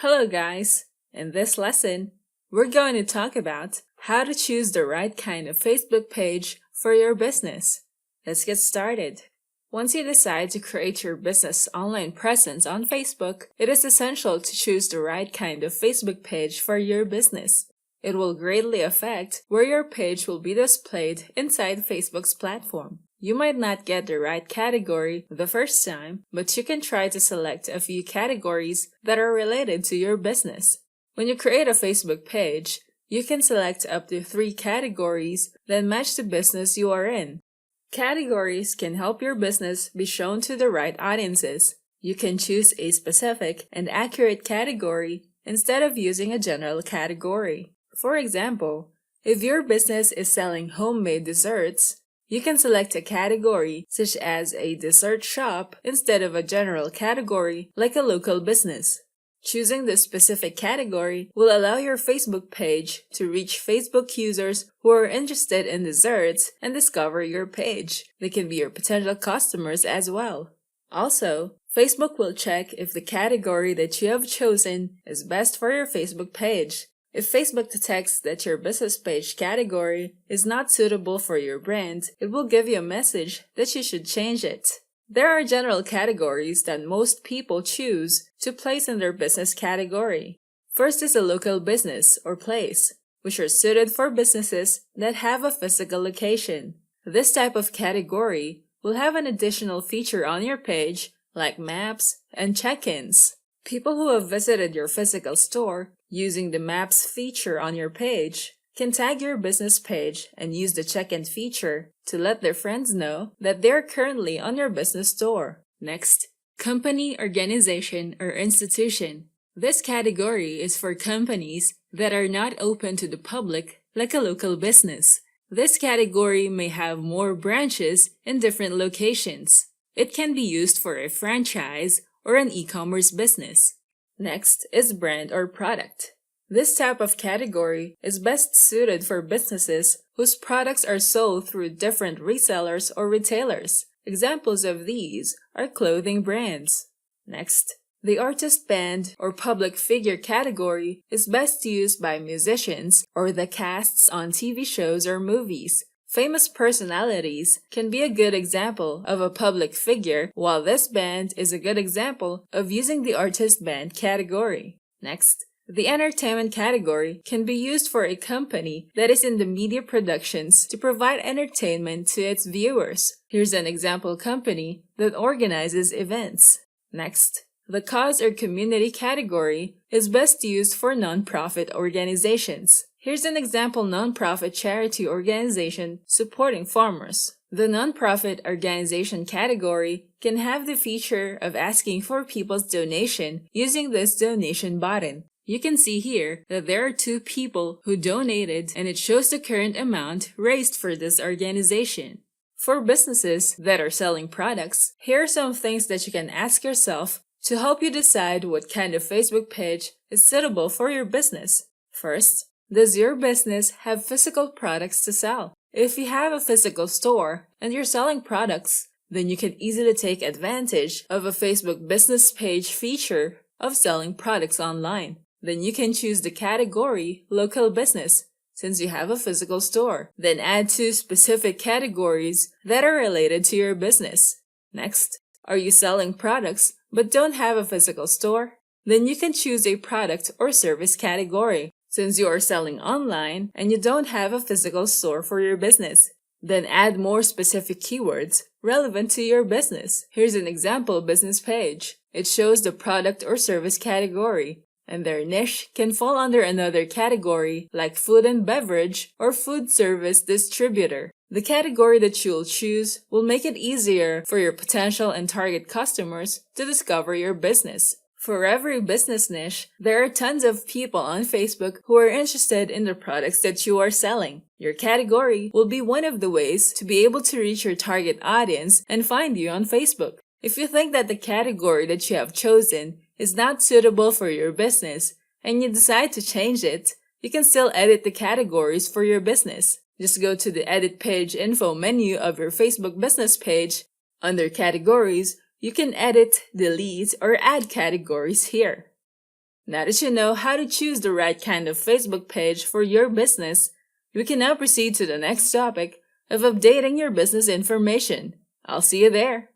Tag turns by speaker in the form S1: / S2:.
S1: Hello guys! In this lesson, we're going to talk about how to choose the right kind of Facebook page for your business. Let's get started. Once you decide to create your business online presence on Facebook, it is essential to choose the right kind of Facebook page for your business. It will greatly affect where your page will be displayed inside Facebook's platform. You might not get the right category the first time, but you can try to select a few categories that are related to your business. When you create a Facebook page, you can select up to 3 categories that match the business you are in. Categories can help your business be shown to the right audiences. You can choose a specific and accurate category instead of using a general category. For example, if your business is selling homemade desserts, you can select a category such as a dessert shop instead of a general category like a local business. Choosing the specific category will allow your Facebook page to reach Facebook users who are interested in desserts and discover your page. They can be your potential customers as well. Also, Facebook will check if the category that you have chosen is best for your Facebook page. If Facebook detects that your business page category is not suitable for your brand, it will give you a message that you should change it. There are general categories that most people choose to place in their business category. First is a local business or place, which are suited for businesses that have a physical location. This type of category will have an additional feature on your page like maps and check-ins. People who have visited your physical store using the Maps feature on your page can tag your business page and use the check-in feature to let their friends know that they're currently on your business store. Next, company, organization, or institution. This category is for companies that are not open to the public like a local business. This category may have more branches in different locations. It can be used for a franchise or an e-commerce business. Next is brand or product. This type of category is best suited for businesses whose products are sold through different resellers or retailers. Examples of these are clothing brands. Next, the artist, band, or public figure category is best used by musicians or the casts on TV shows or movies. Famous personalities can be a good example of a public figure, while this band is a good example of using the artist band category. Next, the entertainment category can be used for a company that is in the media productions to provide entertainment to its viewers. Here's an example company that organizes events. Next, the cause or community category is best used for nonprofit organizations. Here's an example nonprofit charity organization supporting farmers. The nonprofit organization category can have the feature of asking for people's donation using this donation button. You can see here that there are 2 people who donated and it shows the current amount raised for this organization. For businesses that are selling products, here are some things that you can ask yourself to help you decide what kind of Facebook page is suitable for your business. First, does your business have physical products to sell? If you have a physical store and you're selling products, then you can easily take advantage of a Facebook business page feature of selling products online. Then you can choose the category local business since you have a physical store. Then add 2 specific categories that are related to your business. Next, are you selling products but don't have a physical store? Then you can choose a product or service category since you are selling online and you don't have a physical store for your business. Then add more specific keywords relevant to your business. Here's an example business page. It shows the product or service category, and their niche can fall under another category like food and beverage or food service distributor. The category that you'll choose will make it easier for your potential and target customers to discover your business. For every business niche, there are tons of people on Facebook who are interested in the products that you are selling. Your category will be one of the ways to be able to reach your target audience and find you on Facebook. If you think that the category that you have chosen is not suitable for your business and you decide to change it, you can still edit the categories for your business. Just go to the Edit Page Info menu of your Facebook business page. Under Categories, you can edit, delete, or add categories here. Now that you know how to choose the right kind of Facebook page for your business, we can now proceed to the next topic of updating your business information. I'll see you there.